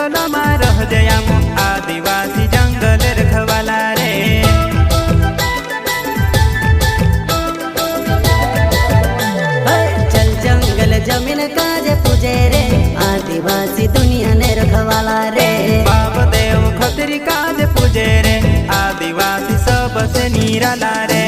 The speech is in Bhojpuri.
जंगल में रह जयामो आदिवासी जंगल रखवाला रे। चल जंगल जमीन काज पूजे रे आदिवासी दुनिया ने रखवाला रे। बाप देव खतरी काज पूजे रे आदिवासी सबसे निराला रे।